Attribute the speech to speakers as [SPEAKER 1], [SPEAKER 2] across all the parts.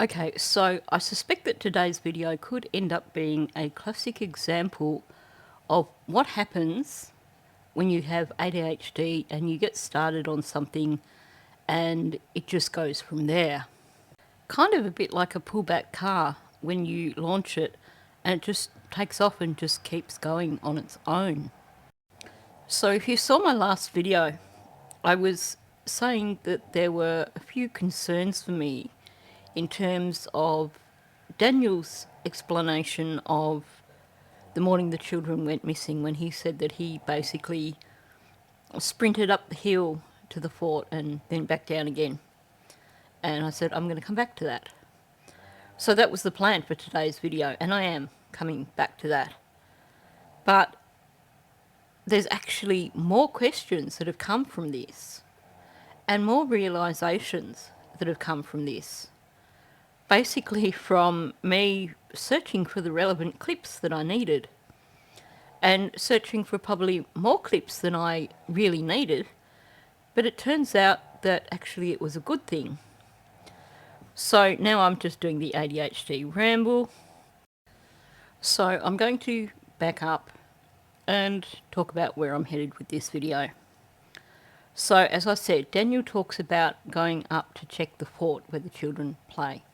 [SPEAKER 1] Okay, so I suspect that today's video could end up being a classic example of what happens when you have ADHD and you get started on something and it just goes from there. Kind of a bit like a pullback car when you launch it and it just takes off and just keeps going on its own. So if you saw my last video, I was saying that there were a few concerns for me in terms of Daniel's explanation of the morning the children went missing, when he said that he basically sprinted up the hill to the fort and then back down again. And I said, I'm going to come back to that. So that was the plan for today's video, and I am coming back to that. But there's actually more questions that have come from this, and more realisations that have come from this. Basically from me searching for the relevant clips that I needed, and searching for probably more clips than I really needed, but it turns out that actually it was a good thing. So now I'm just doing the ADHD ramble. So I'm going to back up and talk about where I'm headed with this video. So as I said, Daniel talks about going up to check the fort where the children play.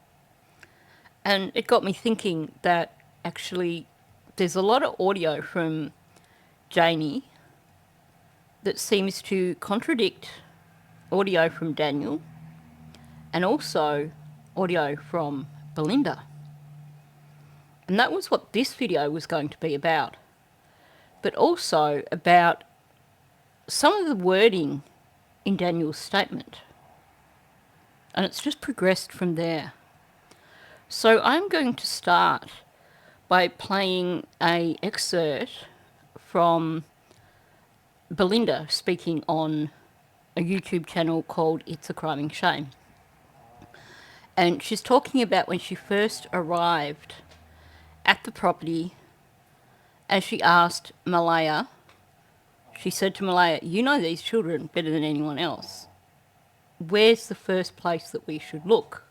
[SPEAKER 1] And it got me thinking that actually there's a lot of audio from Janie that seems to contradict audio from Daniel and also audio from Belinda. And that was what this video was going to be about, but also about some of the wording in Daniel's statement. And it's just progressed from there. So I'm going to start by playing an excerpt from Belinda speaking on a YouTube channel called It's a Crime and Shame. And she's talking about when she first arrived at the property, as she asked Malaya, she said to Malaya, you know these children better than anyone else. Where's the first place that we should look?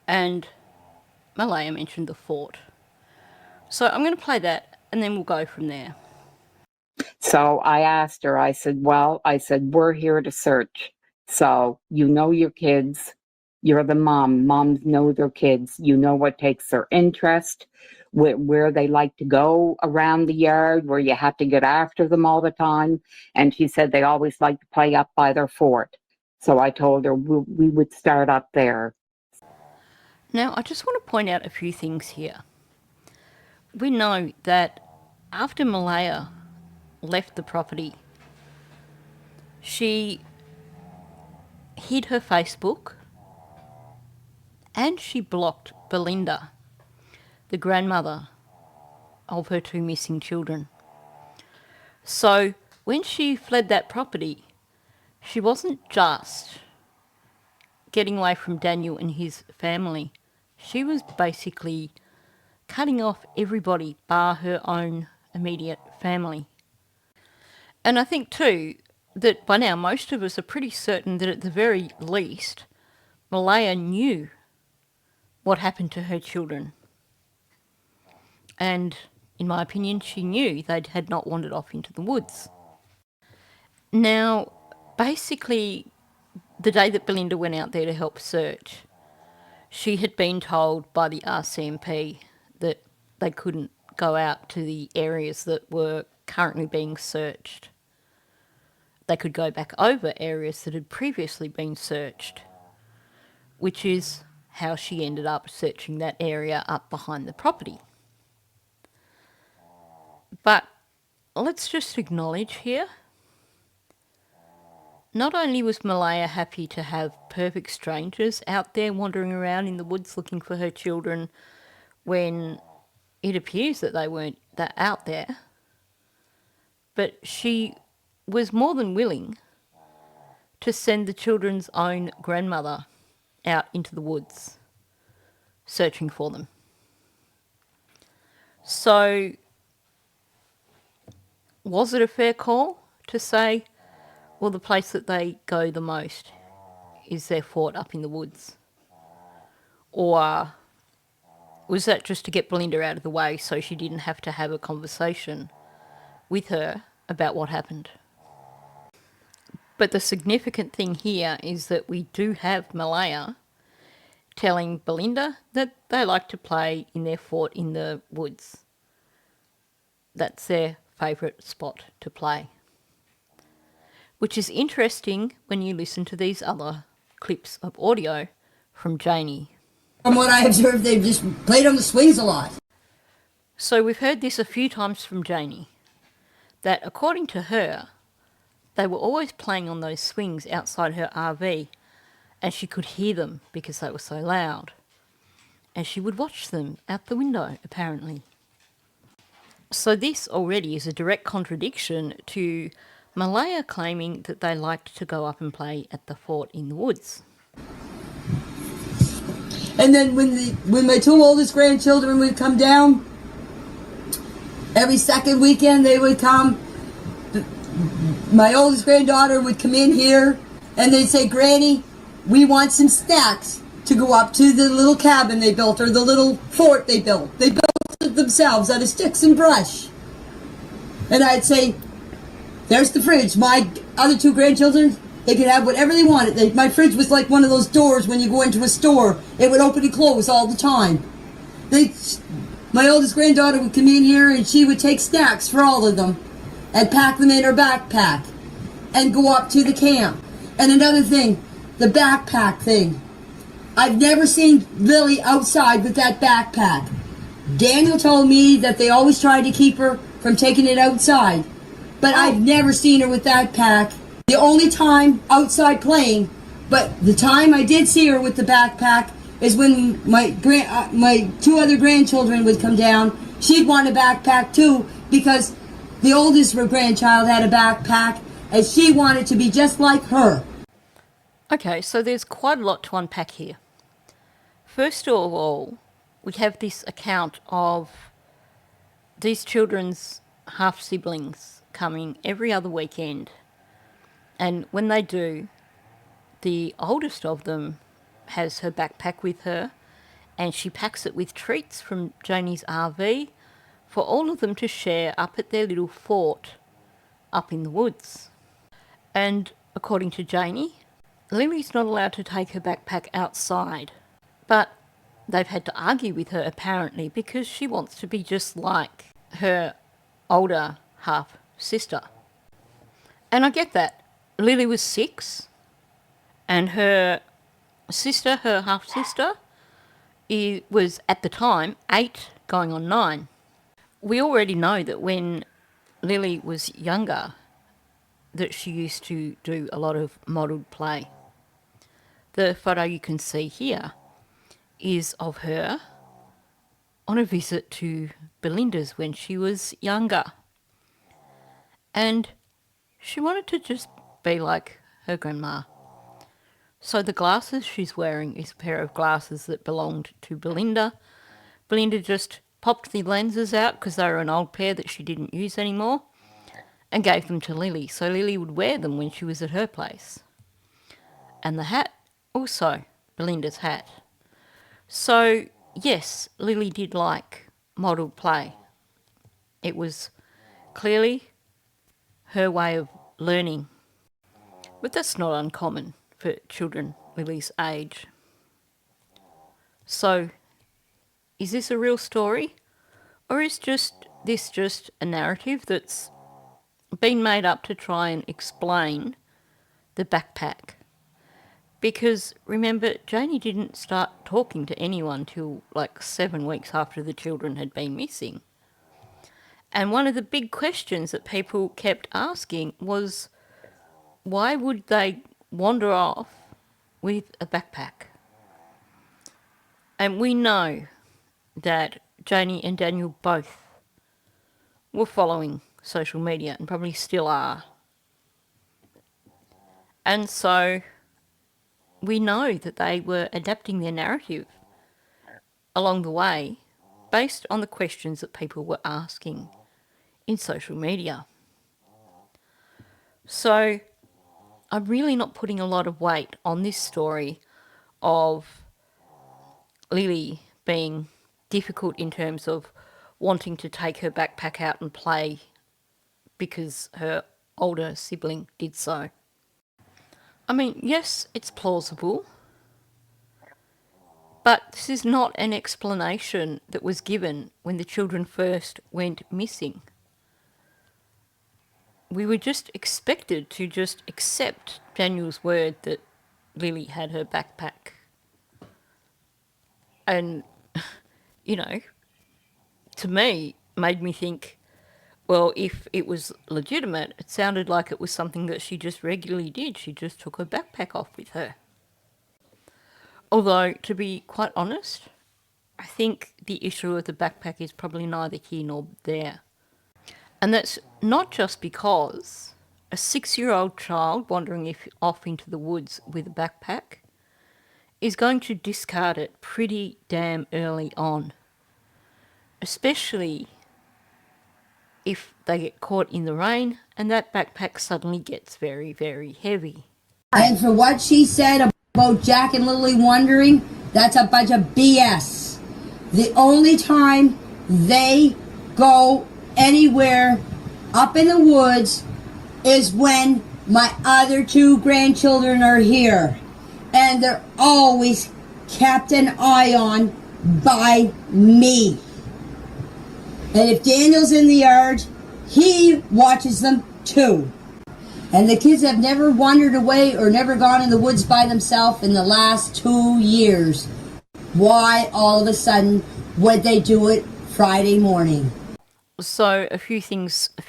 [SPEAKER 1] And Malaya mentioned the fort. So I'm going to play that and then we'll go from there.
[SPEAKER 2] So I asked her, I said, we're here to search. So you know your kids. You're the mom. Moms know their kids. You know what takes their interest, where they like to go around the yard, where you have to get after them all the time. And she said they always like to play up by their fort. So I told her we would start up there.
[SPEAKER 1] Now, I just want to point out a few things here. We know that after Malaya left the property, she hid her Facebook and she blocked Belinda, the grandmother of her two missing children. So when she fled that property, she wasn't just getting away from Daniel and his family. She was basically cutting off everybody bar her own immediate family. And I think too that by now most of us are pretty certain that at the very least Malaya knew what happened to her children. And in my opinion, she knew they had not wandered off into the woods. Now, basically, the day that Belinda went out there to help search, she had been told by the RCMP that they couldn't go out to the areas that were currently being searched. They could go back over areas that had previously been searched, which is how she ended up searching that area up behind the property. But let's just acknowledge here, not only was Malaya happy to have perfect strangers out there wandering around in the woods looking for her children when it appears that they weren't out there, but she was more than willing to send the children's own grandmother out into the woods searching for them. So was it a fair call to say, well, the place that they go the most is their fort up in the woods? Or was that just to get Belinda out of the way so she didn't have to have a conversation with her about what happened? But the significant thing here is that we do have Malaya telling Belinda that they like to play in their fort in the woods. That's their favourite spot to play. Which is interesting when you listen to these other clips of audio from Janie.
[SPEAKER 3] From what I observed, they've just played on the swings a lot.
[SPEAKER 1] So we've heard this a few times from Janie, that according to her, they were always playing on those swings outside her RV, and she could hear them because they were so loud. And she would watch them out the window, apparently. So this already is a direct contradiction to Malaya claiming that they liked to go up and play at the fort in the woods.
[SPEAKER 3] And then when my two oldest grandchildren would come down, every second weekend they would come. My oldest granddaughter would come in here and they'd say, "Granny, we want some snacks to go up to the little cabin they built, or the little fort they built. They built it themselves out of sticks and brush." And I'd say, "There's the fridge." My other two grandchildren, they could have whatever they wanted. My fridge was like one of those doors when you go into a store. It would open and close all the time. My oldest granddaughter would come in here and she would take snacks for all of them and pack them in her backpack and go up to the camp. And another thing, the backpack thing. I've never seen Lily outside with that backpack. Daniel told me that they always tried to keep her from taking it outside. But I've never seen her with that pack. The only time outside playing, but the time I did see her with the backpack is when my two other grandchildren would come down. She'd want a backpack too, because the oldest grandchild had a backpack and she wanted to be just like her.
[SPEAKER 1] Okay, so there's quite a lot to unpack here. First of all, we have this account of these children's half-siblings coming every other weekend. And when they do, the oldest of them has her backpack with her, and she packs it with treats from Janie's RV for all of them to share up at their little fort up in the woods. And according to Janie, Lily's not allowed to take her backpack outside, but they've had to argue with her apparently because she wants to be just like her older half-sister. And I get that. Lily was 6 and her sister, her half-sister, was at the time 8 going on 9. We already know that when Lily was younger that she used to do a lot of modelled play. The photo you can see here is of her on a visit to Belinda's when she was younger. And she wanted to just be like her grandma. So the glasses she's wearing is a pair of glasses that belonged to Belinda. Belinda just popped the lenses out because they were an old pair that she didn't use anymore and gave them to Lily. So Lily would wear them when she was at her place. And the hat, also Belinda's hat. So yes, Lily did like modelled play. It was clearly her way of learning. But that's not uncommon for children Lily's age. So, is this a real story? Or is this just a narrative that's been made up to try and explain the backpack? Because remember, Janie didn't start talking to anyone till like 7 weeks after the children had been missing. And one of the big questions that people kept asking was, why would they wander off with a backpack? And we know that Janie and Daniel both were following social media and probably still are. And so we know that they were adapting their narrative along the way based on the questions that people were asking in social media. So I'm really not putting a lot of weight on this story of Lily being difficult in terms of wanting to take her backpack out and play because her older sibling did so. I mean, yes, it's plausible, but this is not an explanation that was given when the children first went missing. We were just expected to just accept Daniel's word that Lily had her backpack. And, you know, to me, made me think, well, if it was legitimate, it sounded like it was something that she just regularly did. She just took her backpack off with her. Although, to be quite honest, I think the issue of the backpack is probably neither here nor there. And that's not just because a 6-year-old child wandering off into the woods with a backpack is going to discard it pretty damn early on, especially if they get caught in the rain and that backpack suddenly gets very, very heavy.
[SPEAKER 3] And for what she said about Jack and Lily wandering, that's a bunch of BS. The only time they go anywhere up in the woods is when my other 2 grandchildren are here. And they're always kept an eye on by me. And if Daniel's in the yard, he watches them too. And the kids have never wandered away or never gone in the woods by themselves in the last 2 years. Why all of a sudden would they do it Friday morning?
[SPEAKER 1] So a few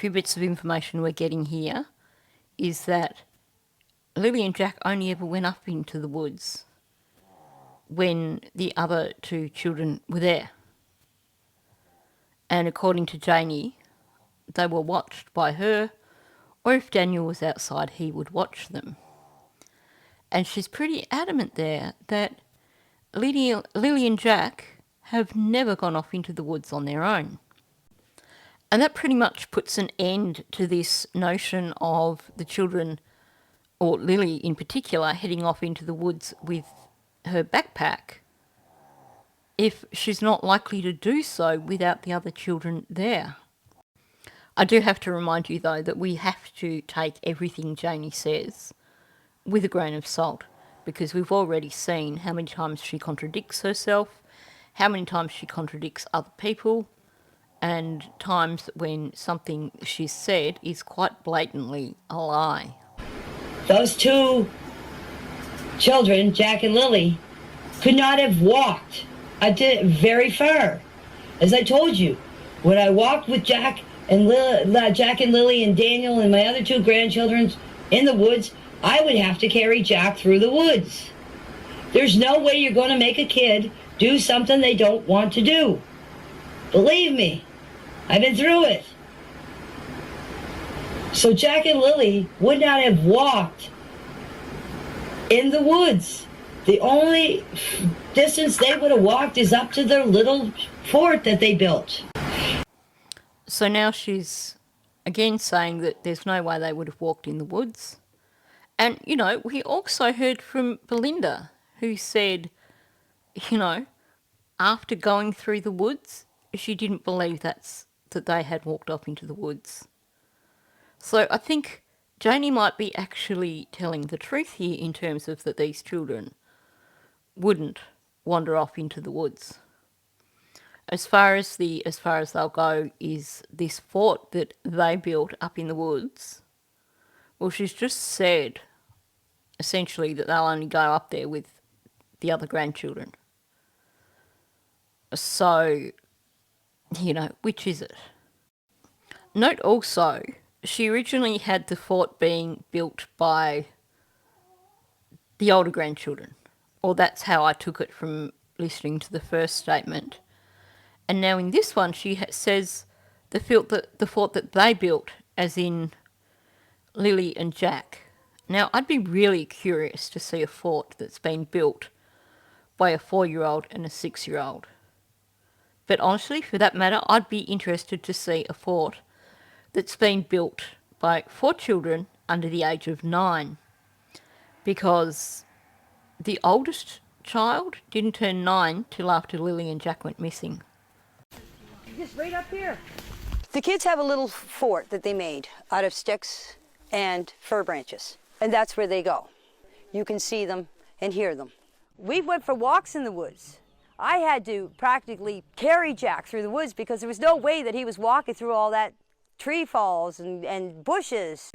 [SPEAKER 1] bits of information we're getting here is that Lily and Jack only ever went up into the woods when the other 2 children were there. And according to Janie, they were watched by her, or if Daniel was outside, he would watch them. And she's pretty adamant there that Lily and Jack have never gone off into the woods on their own. And that pretty much puts an end to this notion of the children, or Lily in particular, heading off into the woods with her backpack if she's not likely to do so without the other children there. I do have to remind you, though, that we have to take everything Janie says with a grain of salt, because we've already seen how many times she contradicts herself, how many times she contradicts other people, and times when something she's said is quite blatantly a lie.
[SPEAKER 3] Those 2 children, Jack and Lily, could not have walked very far. As I told you, when I walked with Jack and Lily and Daniel and my other 2 grandchildren in the woods, I would have to carry Jack through the woods. There's no way you're going to make a kid do something they don't want to do. Believe me, I've been through it. So Jack and Lily would not have walked in the woods. The only distance they would have walked is up to their little fort that they built.
[SPEAKER 1] So now she's again saying that there's no way they would have walked in the woods. And, you know, we also heard from Belinda, who said, you know, after going through the woods, she didn't believe that they had walked off into the woods. So I think Janie might be actually telling the truth here in terms of that these children wouldn't wander off into the woods. As far as they'll go is this fort that they built up in the woods. Well, she's just said essentially that they'll only go up there with the other grandchildren. So, you know, which is it? Note also, she originally had the fort being built by the older grandchildren, or that's how I took it from listening to the first statement. And now in this one, she says the fort that they built, as in Lily and Jack. Now, I'd be really curious to see a fort that's been built by a 4-year-old and a 6-year-old. But honestly, for that matter, I'd be interested to see a fort that's been built by 4 children under the age of 9. Because the oldest child didn't turn 9 till after Lily and Jack went missing.
[SPEAKER 3] Just right up here.
[SPEAKER 4] The kids have a little fort that they made out of sticks and fir branches, and that's where they go. You can see them and hear them. We went for walks in the woods. I had to practically carry Jack through the woods because there was no way that he was walking through all that tree falls and bushes.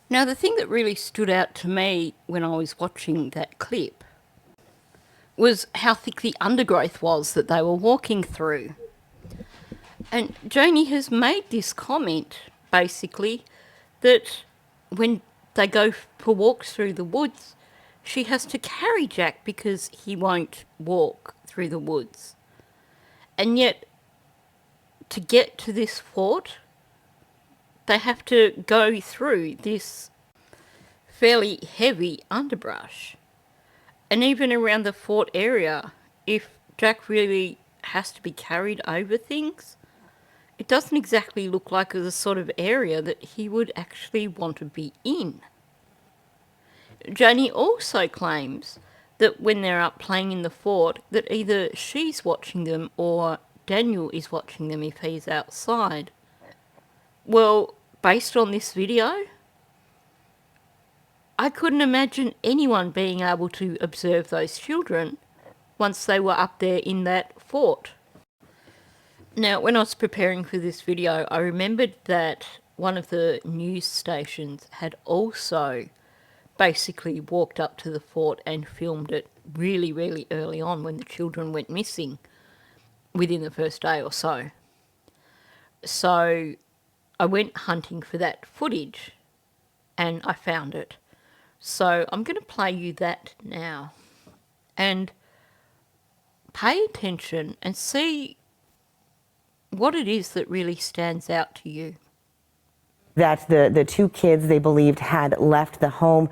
[SPEAKER 1] Now, the thing that really stood out to me when I was watching that clip was how thick the undergrowth was that they were walking through. And Janie has made this comment, basically, that when they go for walks through the woods, she has to carry Jack because he won't walk through the woods. And yet, to get to this fort, they have to go through this fairly heavy underbrush. And even around the fort area, if Jack really has to be carried over things, it doesn't exactly look like the sort of area that he would actually want to be in. Janie also claims that when they're up playing in the fort, that either she's watching them or Daniel is watching them if he's outside. Well, based on this video, I couldn't imagine anyone being able to observe those children once they were up there in that fort. Now, when I was preparing for this video, I remembered that one of the news stations had also basically walked up to the fort and filmed it really, really early on when the children went missing within the first day or so. So I went hunting for that footage and I found it. So I'm going to play you that now and pay attention and see what it is that really stands out to you.
[SPEAKER 5] That the two kids they believed had left the home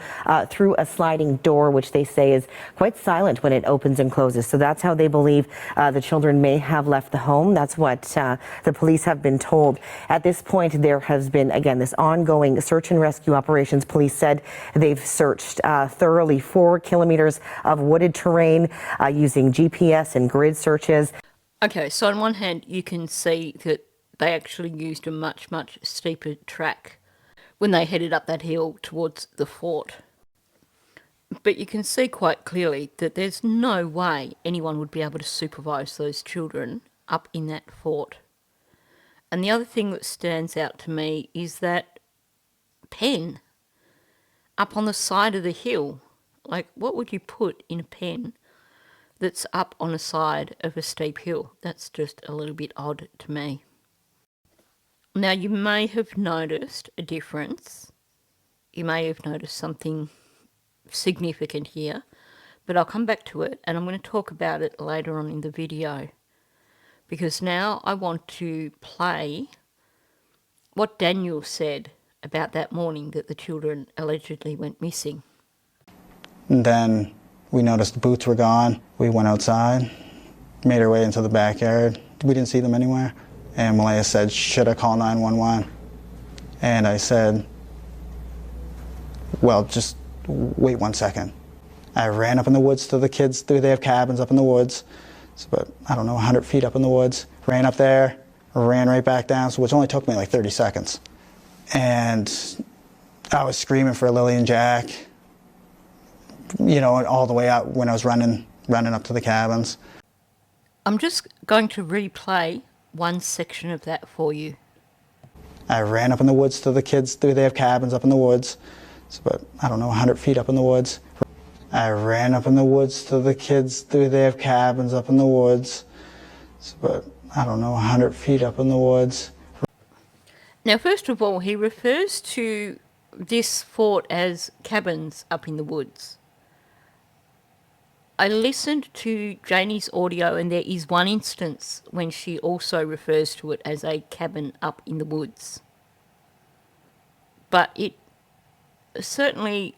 [SPEAKER 5] through a sliding door, which they say is quite silent when it opens and closes. So that's how they believe the children may have left the home. That's what the police have been told. At this point, there has been, again, this ongoing search and rescue operations. Police said they've searched thoroughly 4 kilometers of wooded terrain using GPS and grid searches.
[SPEAKER 1] Okay, so on one hand, you can see that they actually used a much, much steeper track when they headed up that hill towards the fort. But you can see quite clearly that there's no way anyone would be able to supervise those children up in that fort. And the other thing that stands out to me is that pen up on the side of the hill. Like, what would you put in a pen that's up on the side of a steep hill? That's just a little bit odd to me. Now, you may have noticed a difference. You may have noticed something significant here, but I'll come back to it and I'm going to talk about it later on in the video, because now I want to play what Daniel said about that morning that the children allegedly went missing.
[SPEAKER 6] And then we noticed the boots were gone. We went outside, made our way into the backyard. We didn't see them anywhere. And Malaya said, should I call 911? And I said, well, just wait 1 second. I ran up in the woods to the kids. They have cabins up in the woods. It's about, I don't know, 100 feet up in the woods. Ran up there, ran right back down, which only took me like 30 seconds. And I was screaming for Lily and Jack, you know, all the way out when I was running up to the cabins.
[SPEAKER 1] I'm just going to replay one section of that for you.
[SPEAKER 6] I ran up in the woods to the kids. They have cabins up in the woods. It's about, I don't know, 100 feet up in the woods. I ran up in the woods to the kids. They have cabins up in the woods. It's about, I don't know, 100 feet up in the woods.
[SPEAKER 1] Now, first of all, he refers to this fort as cabins up in the woods. I listened to Janie's audio and there is one instance when she also refers to it as a cabin up in the woods. But it certainly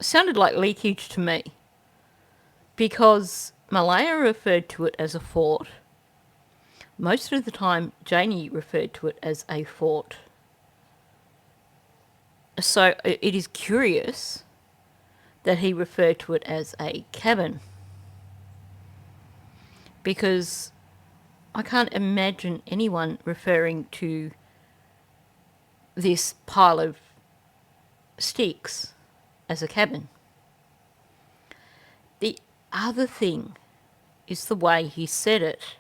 [SPEAKER 1] sounded like leakage to me, because Malaya referred to it as a fort. Most of the time, Janie referred to it as a fort. So it is curious that he referred to it as a cabin. because I can't imagine anyone referring to this pile of sticks as a cabin. The other thing is the way he said it.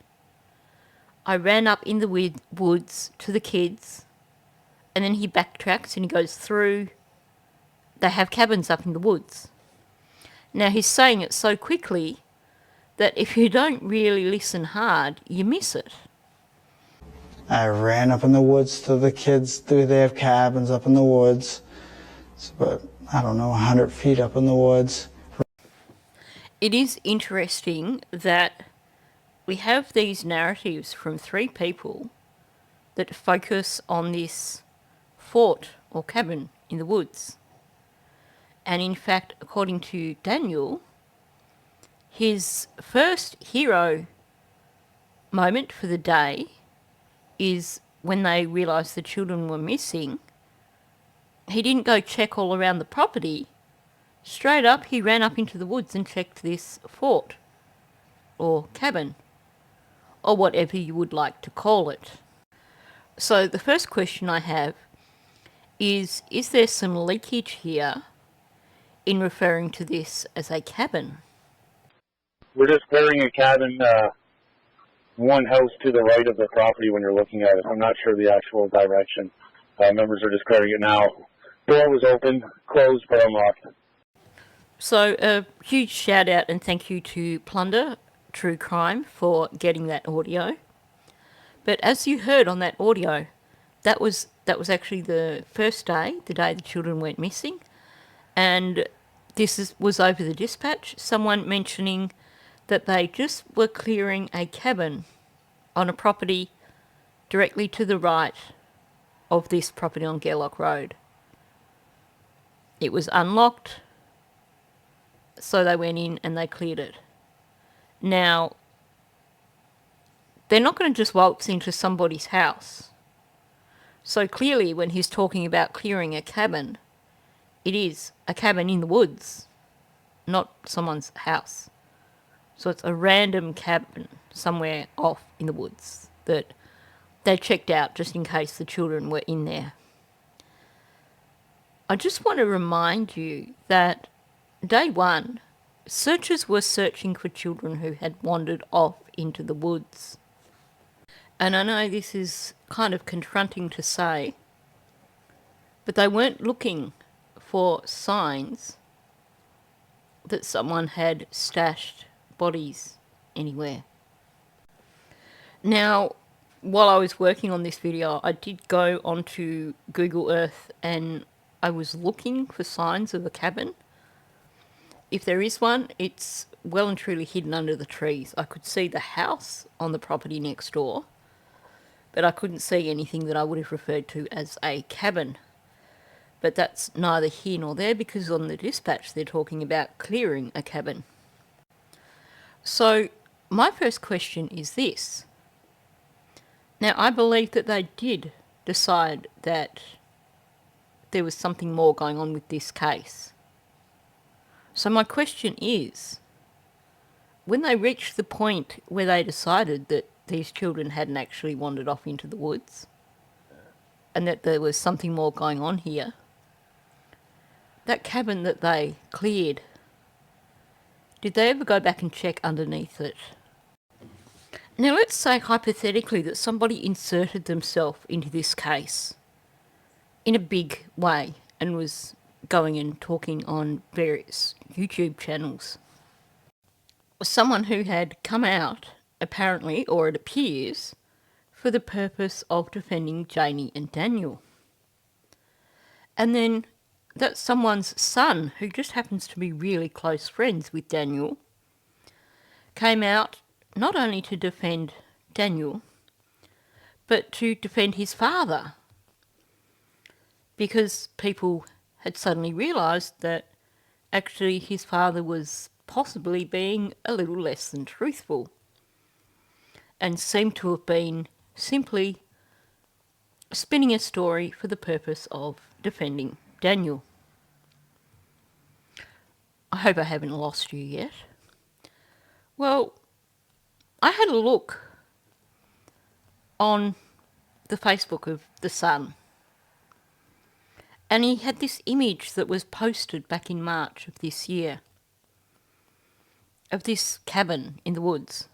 [SPEAKER 1] I ran up in the woods to the kids, and then he backtracks and he goes through. They have cabins up in the woods. Now he's saying it so quickly that if you don't really listen hard, you miss it.
[SPEAKER 6] I ran up in the woods to the kids. They have cabins up in the woods. It's about, I don't know, 100 feet up in the woods.
[SPEAKER 1] It is interesting that we have these narratives from three people that focus on this fort or cabin in the woods. And in fact, according to Daniel, his first hero moment for the day is when they realised the children were missing. He didn't go check all around the property. Straight up, he ran up into the woods and checked this fort or cabin, or whatever you would like to call it. So the first question I have is there some leakage here in referring to this as a cabin?
[SPEAKER 7] We're just clearing a cabin, one house to the right of the property when you're looking at it. I'm not sure the actual direction. Members are just clearing it now. Door was open, closed, but unlocked.
[SPEAKER 1] So a huge shout out and thank you to Plunder True Crime for getting that audio. But as you heard on that audio, that was actually the first day, the day the children went missing. And this was over the dispatch, someone mentioning that they just were clearing a cabin on a property directly to the right of this property on Gairloch Road. It was unlocked, so they went in and they cleared it. Now, they're not going to just waltz into somebody's house. So clearly when he's talking about clearing a cabin, it is a cabin in the woods, not someone's house. So it's a random cabin somewhere off in the woods that they checked out just in case the children were in there. I just want to remind you that day one, searchers were searching for children who had wandered off into the woods. And I know this is kind of confronting to say, but they weren't looking for signs that someone had stashed bodies anywhere. Now, while I was working on this video, I did go onto Google Earth and I was looking for signs of a cabin. If there is one, it's well and truly hidden under the trees. I could see the house on the property next door, but I couldn't see anything that I would have referred to as a cabin. But that's neither here nor there because on the dispatch they're talking about clearing a cabin. So my first question is this. Now, I believe that they did decide that there was something more going on with this case. So my question is, when they reached the point where they decided that these children hadn't actually wandered off into the woods and that there was something more going on here, that cabin that they cleared, did they ever go back and check underneath it? Now let's say hypothetically that somebody inserted themselves into this case in a big way and was going and talking on various YouTube channels. Someone who had come out, apparently, or it appears, for the purpose of defending Janie and Daniel. And then that someone's son, who just happens to be really close friends with Daniel, came out not only to defend Daniel, but to defend his father. Because people had suddenly realised that actually his father was possibly being a little less than truthful and seemed to have been simply spinning a story for the purpose of defending Daniel. I hope I haven't lost you yet. Well, I had a look on the Facebook of the Sun, and he had this image that was posted back in March of this year of this cabin in the woods.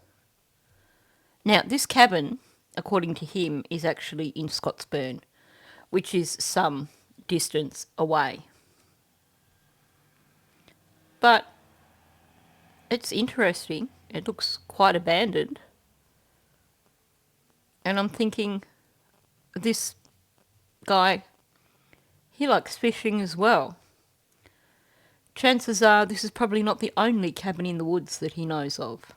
[SPEAKER 1] Now, this cabin, according to him, is actually in Scottsburn, which is some distance away. But it's interesting. It looks quite abandoned. And I'm thinking, this guy, he likes fishing as well. Chances are this is probably not the only cabin in the woods that he knows of.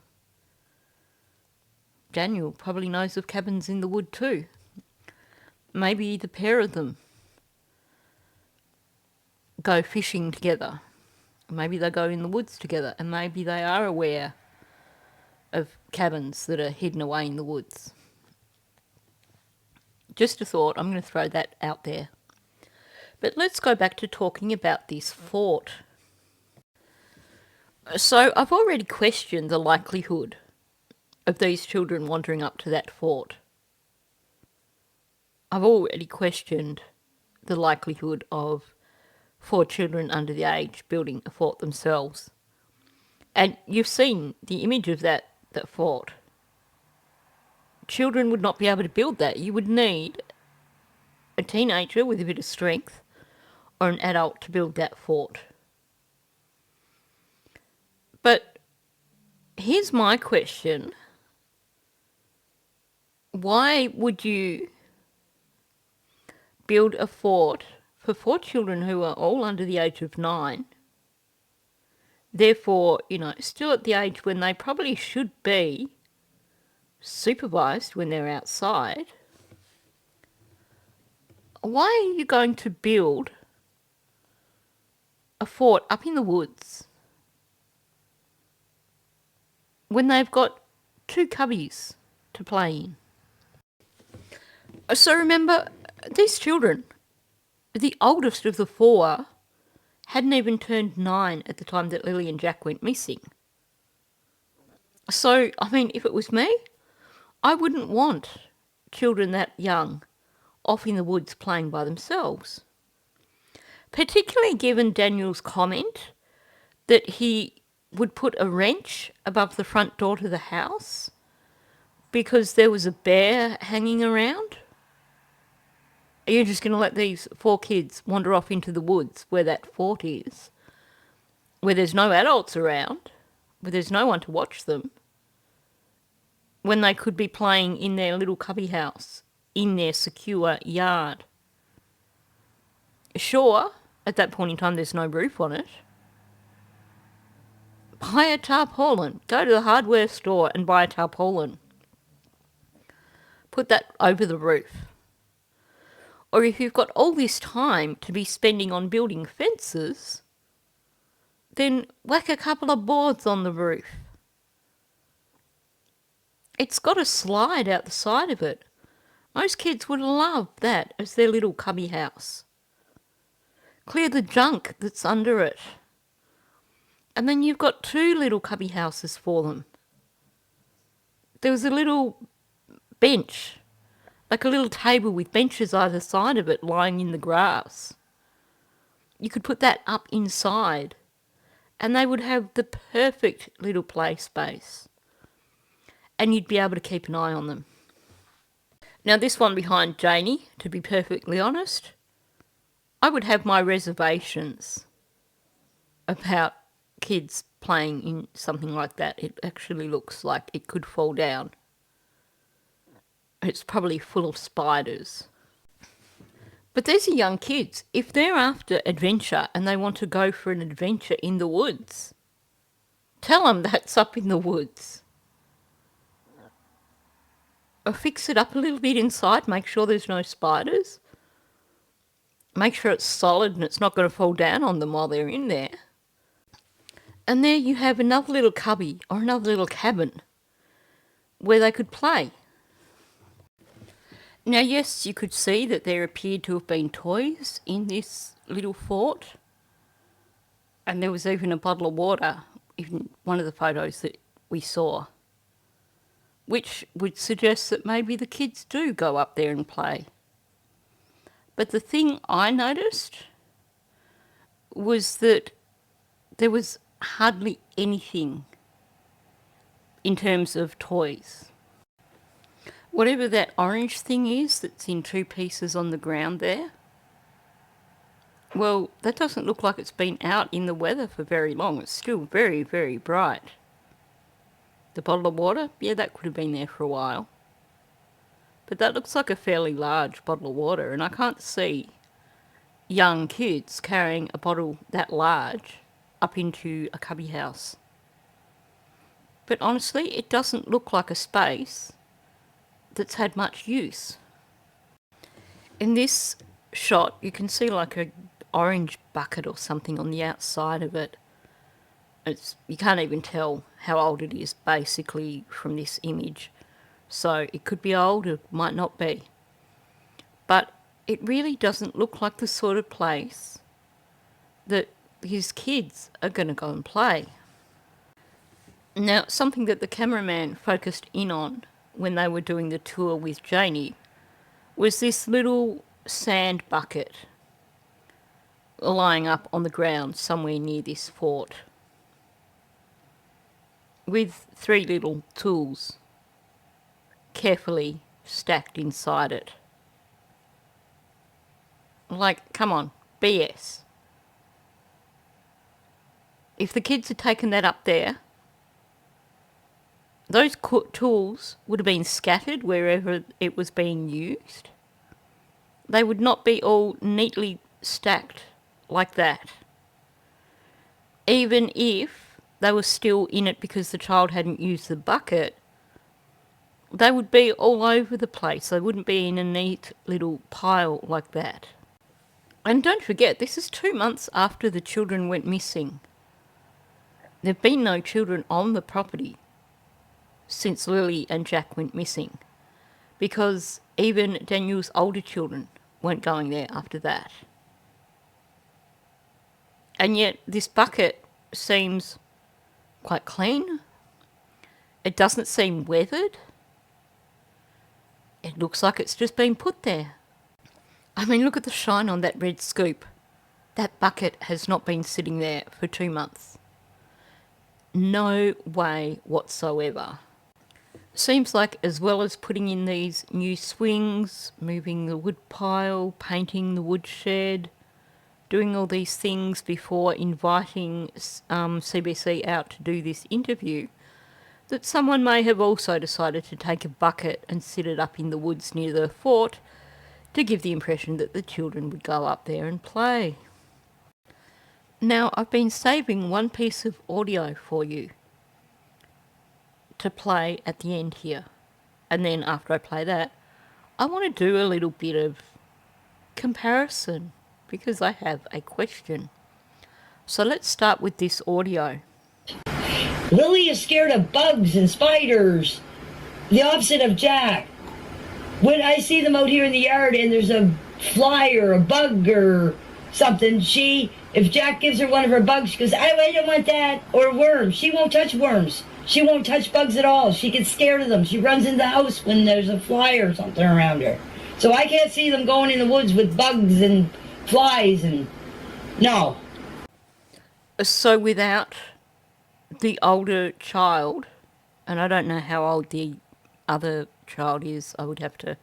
[SPEAKER 1] Daniel probably knows of cabins in the wood too. Maybe the pair of them go fishing together. Maybe they go in the woods together, and maybe they are aware of cabins that are hidden away in the woods. Just a thought, I'm going to throw that out there. But let's go back to talking about this fort. So I've already questioned the likelihood of these children wandering up to that fort. I've already questioned the likelihood of 4 children under the age building a fort themselves. And you've seen the image of that fort. Children would not be able to build that. You would need a teenager with a bit of strength or an adult to build that fort. But here's my question. Why would you build a fort for 4 children who are all under the age of 9? Therefore, still at the age when they probably should be supervised when they're outside. Why are you going to build a fort up in the woods when they've got 2 cubbies to play in? So remember, these children, the oldest of the 4, hadn't even turned 9 at the time that Lily and Jack went missing. So, if it was me, I wouldn't want children that young off in the woods playing by themselves. Particularly given Daniel's comment that he would put a wrench above the front door to the house because there was a bear hanging around. Are you just going to let these 4 kids wander off into the woods where that fort is, where there's no adults around, where there's no one to watch them, when they could be playing in their little cubby house, in their secure yard? Sure, at that point in time there's no roof on it. Buy a tarpaulin. Go to the hardware store and buy a tarpaulin. Put that over the roof. Or if you've got all this time to be spending on building fences, then whack a couple of boards on the roof. It's got a slide out the side of it. Most kids would love that as their little cubby house. Clear the junk that's under it. And then you've got 2 little cubby houses for them. There was a little bench, like a little table with benches either side of it lying in the grass. You could put that up inside and they would have the perfect little play space. And you'd be able to keep an eye on them. Now this one behind Janie, to be perfectly honest, I would have my reservations about kids playing in something like that. It actually looks like it could fall down. It's probably full of spiders. But these are young kids. If they're after adventure and they want to go for an adventure in the woods, tell them that's up in the woods. Or fix it up a little bit inside, make sure there's no spiders. Make sure it's solid and it's not going to fall down on them while they're in there. And there you have another little cubby or another little cabin where they could play. Now, yes, you could see that there appeared to have been toys in this little fort. And there was even a bottle of water in one of the photos that we saw. which would suggest that maybe the kids do go up there and play. But the thing I noticed was that there was hardly anything in terms of toys. Whatever that orange thing is that's in two pieces on the ground there, well, that doesn't look like it's been out in the weather for very long. It's still very, very bright. The bottle of water, yeah, that could have been there for a while. But that looks like a fairly large bottle of water, and I can't see young kids carrying a bottle that large up into a cubby house. But honestly, it doesn't look like a space that's had much use. In this shot, you can see like a orange bucket or something on the outside of it. You can't even tell how old it is basically from this image. So it could be old, it might not be. But it really doesn't look like the sort of place that his kids are going to go and play. Now, something that the cameraman focused in on when they were doing the tour with Janie was this little sand bucket lying up on the ground somewhere near this fort with 3 little tools carefully stacked inside it. Like, come on, BS. If the kids had taken that up there, those tools would have been scattered wherever it was being used. They would not be all neatly stacked like that. Even if they were still in it because the child hadn't used the bucket, they would be all over the place. They wouldn't be in a neat little pile like that. And don't forget, this is 2 months after the children went missing. There have been no children on the property since Lily and Jack went missing, because even Daniel's older children weren't going there after that. And yet this bucket seems quite clean. It doesn't seem weathered. It looks like it's just been put there. I mean, look at the shine on that red scoop. That bucket has not been sitting there for 2 months. No way whatsoever. Seems like as well as putting in these new swings, moving the wood pile, painting the woodshed, doing all these things before inviting CBC out to do this interview, that someone may have also decided to take a bucket and sit it up in the woods near the fort to give the impression that the children would go up there and play. Now, I've been saving one piece of audio for you to play at the end here. And then after I play that, I want to do a little bit of comparison because I have a question. So let's start with this audio.
[SPEAKER 8] Lily is scared of bugs and spiders, the opposite of Jack. When I see them out here in the yard and there's a fly or a bug or something, if Jack gives her one of her bugs, she goes, I don't want that, or worms. She won't touch worms. She won't touch bugs at all. She gets scared of them. She runs in the house when there's a fly or something around her. So I can't see them going in the woods with bugs and flies and no.
[SPEAKER 1] So without the older child, and I don't know how old the other child is, I would have to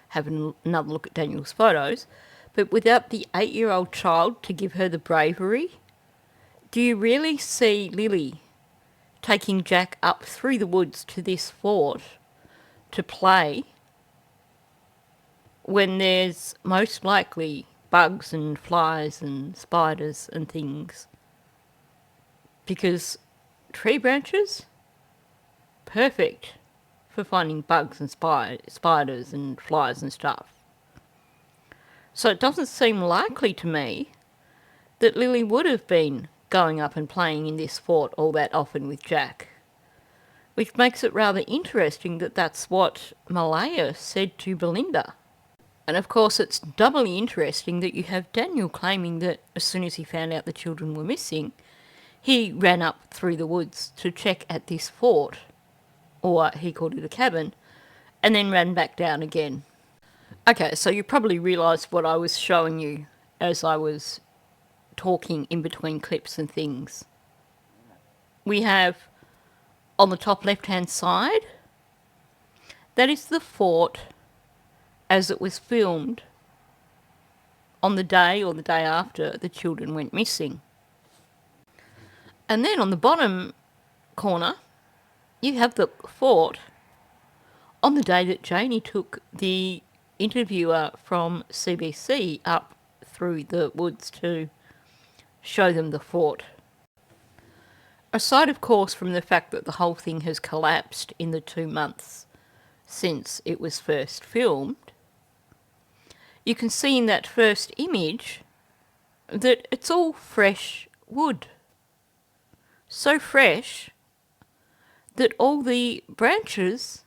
[SPEAKER 1] have another look at Daniel's photos, but without the 8-year-old child to give her the bravery, do you really see Lily taking Jack up through the woods to this fort to play when there's most likely bugs and flies and spiders and things? Because tree branches, perfect for finding bugs and spiders and flies and stuff. So it doesn't seem likely to me that Lily would have been going up and playing in this fort all that often with Jack, which makes it rather interesting that that's what Malaya said to Belinda. And of course it's doubly interesting that you have Daniel claiming that as soon as he found out the children were missing, he ran up through the woods to check at this fort. or he called it a cabin, and then ran back down again. Okay, so you probably realised what I was showing you as I was talking in between clips and things. We have on the top left-hand side, that is the fort as it was filmed on the day or the day after the children went missing. And then on the bottom corner, you have the fort on the day that Janie took the interviewer from CBC up through the woods to show them the fort. Aside, of course, from the fact that the whole thing has collapsed in the 2 months since it was first filmed, you can see in that first image that it's all fresh wood. So fresh that all the branches,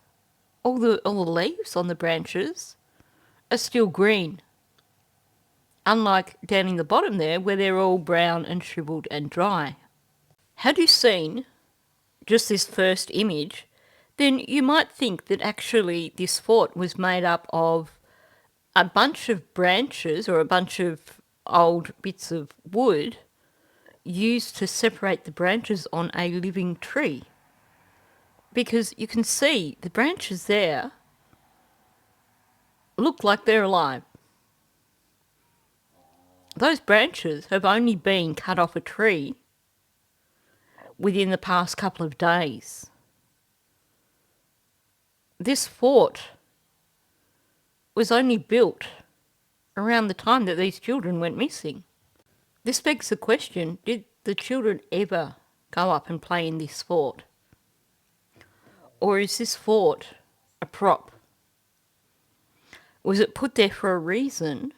[SPEAKER 1] all the leaves on the branches are still green. Unlike down in the bottom there where they're all brown and shriveled and dry. Had you seen just this first image, then you might think that actually this fort was made up of a bunch of branches or a bunch of old bits of wood used to separate the branches on a living tree. Because you can see the branches there look like they're alive. Those branches have only been cut off a tree within the past couple of days. This fort was only built around the time that these children went missing. This begs the question, did the children ever go up and play in this fort? Or is this fort a prop? Was it put there for a reason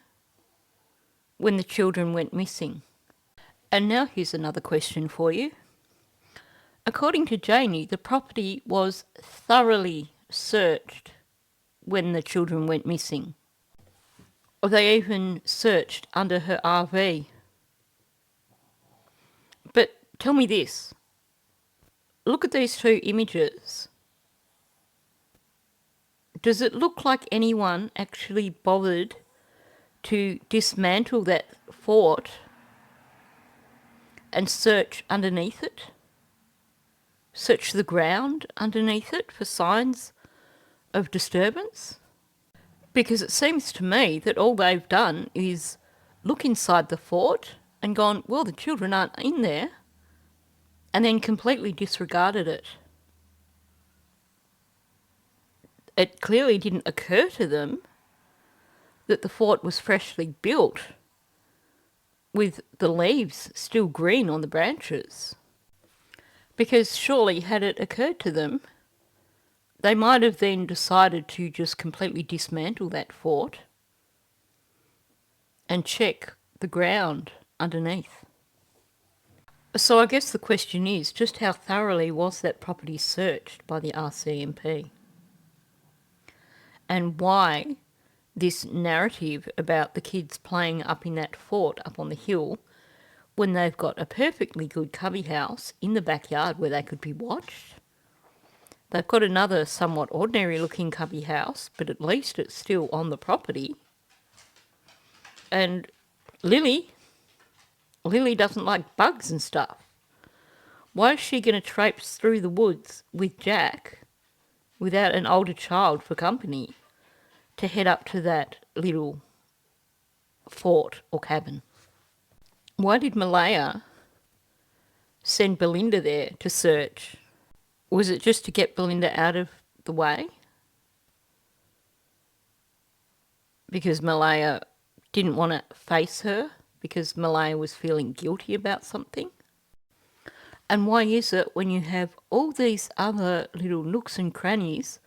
[SPEAKER 1] when the children went missing? And now here's another question for you. According to Janie, the property was thoroughly searched when the children went missing. Or they even searched under her RV. But tell me this. Look at these two images. Does it look like anyone actually bothered to dismantle that fort and search underneath it? Search the ground underneath it for signs of disturbance? Because it seems to me that all they've done is look inside the fort and gone, well, the children aren't in there, and then completely disregarded it. It clearly didn't occur to them that the fort was freshly built with the leaves still green on the branches. Because surely had it occurred to them, they might have then decided to just completely dismantle that fort and check the ground underneath. So I guess the question is, just how thoroughly was that property searched by the RCMP? And why this narrative about the kids playing up in that fort up on the hill when they've got a perfectly good cubby house in the backyard where they could be watched? They've got another somewhat ordinary looking cubby house, but at least it's still on the property. And Lily doesn't like bugs and stuff. Why is she going to traipse through the woods with Jack without an older child for company to head up to that little fort or cabin? Why did Malaya send Belinda there to search? Was it just to get Belinda out of the way? Because Malaya didn't want to face her? Because Malaya was feeling guilty about something? And why is it when you have all these other little nooks and crannies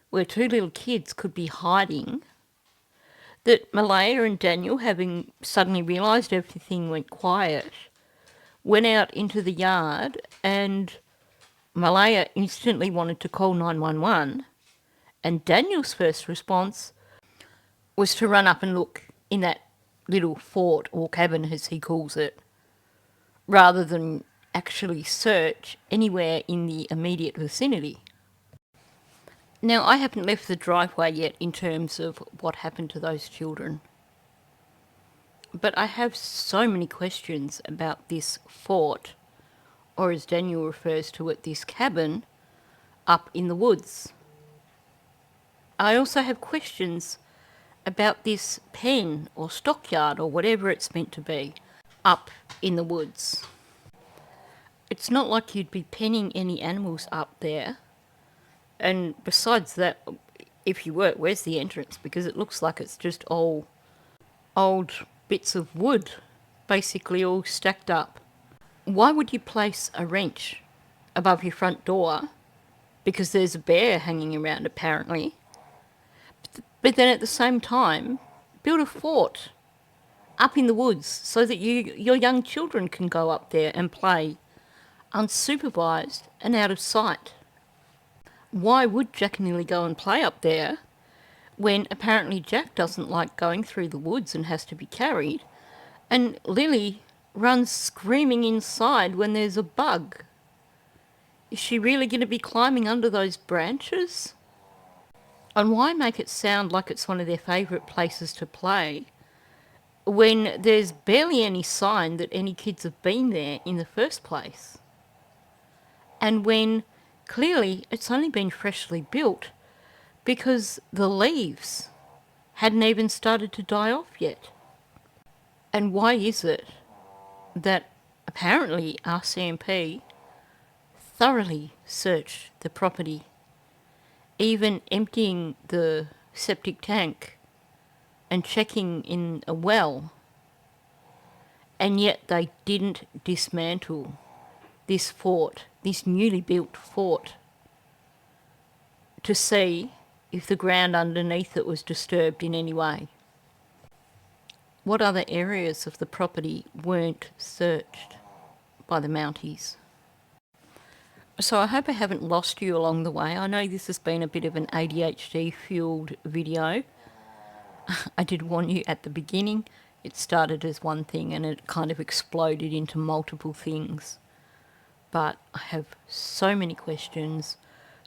[SPEAKER 1] where two little kids could be hiding, that Malaya and Daniel, having suddenly realised everything went quiet, went out into the yard, and Malaya instantly wanted to call 911, and Daniel's first response was to run up and look in that little fort or cabin, as he calls it, rather than actually search anywhere in the immediate vicinity. Now, I haven't left the driveway yet in terms of what happened to those children. But I have so many questions about this fort, or as Daniel refers to it, this cabin up in the woods. I also have questions about this pen or stockyard or whatever it's meant to be up in the woods. It's not like you'd be penning any animals up there. And besides that, if you were, where's the entrance? Because it looks like it's just all old bits of wood, basically all stacked up. Why would you place a wrench above your front door? Because there's a bear hanging around, apparently. But then at the same time, build a fort up in the woods so that your young children can go up there and play unsupervised and out of sight. Why would Jack and Lily go and play up there when apparently Jack doesn't like going through the woods and has to be carried, and Lily runs screaming inside when there's a bug? Is she really going to be climbing under those branches? And why make it sound like it's one of their favourite places to play when there's barely any sign that any kids have been there in the first place? And when clearly it's only been freshly built because the leaves hadn't even started to die off yet. And why is it that apparently RCMP thoroughly searched the property, even emptying the septic tank and checking in a well, and yet they didn't dismantle this fort, this newly built fort, to see if the ground underneath it was disturbed in any way? What other areas of the property weren't searched by the Mounties? So I hope I haven't lost you along the way. I know this has been a bit of an ADHD-fueled video. I did warn you at the beginning. It started as one thing and it kind of exploded into multiple things. But I have so many questions,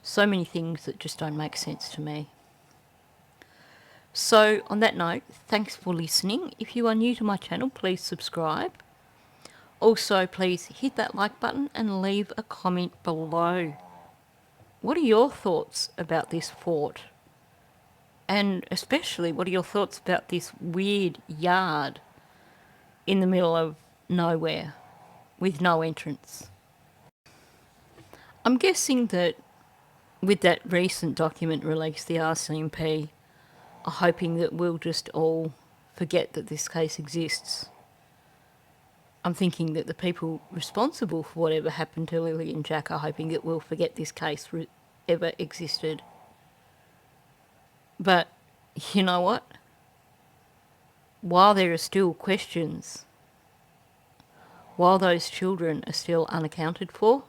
[SPEAKER 1] so many things that just don't make sense to me. So on that note, thanks for listening. If you are new to my channel, please subscribe. Also, please hit that like button and leave a comment below. What are your thoughts about this fort? And especially, what are your thoughts about this weird yard in the middle of nowhere with no entrance? I'm guessing that with that recent document release, the RCMP are hoping that we'll just all forget that this case exists. I'm thinking that the people responsible for whatever happened to Lily and Jack are hoping that we'll forget this case ever existed. But you know what? While there are still questions, while those children are still unaccounted for,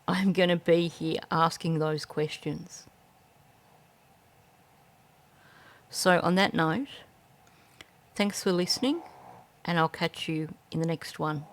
[SPEAKER 1] I'm going to be here asking those questions. So on that note, thanks for listening, and I'll catch you in the next one.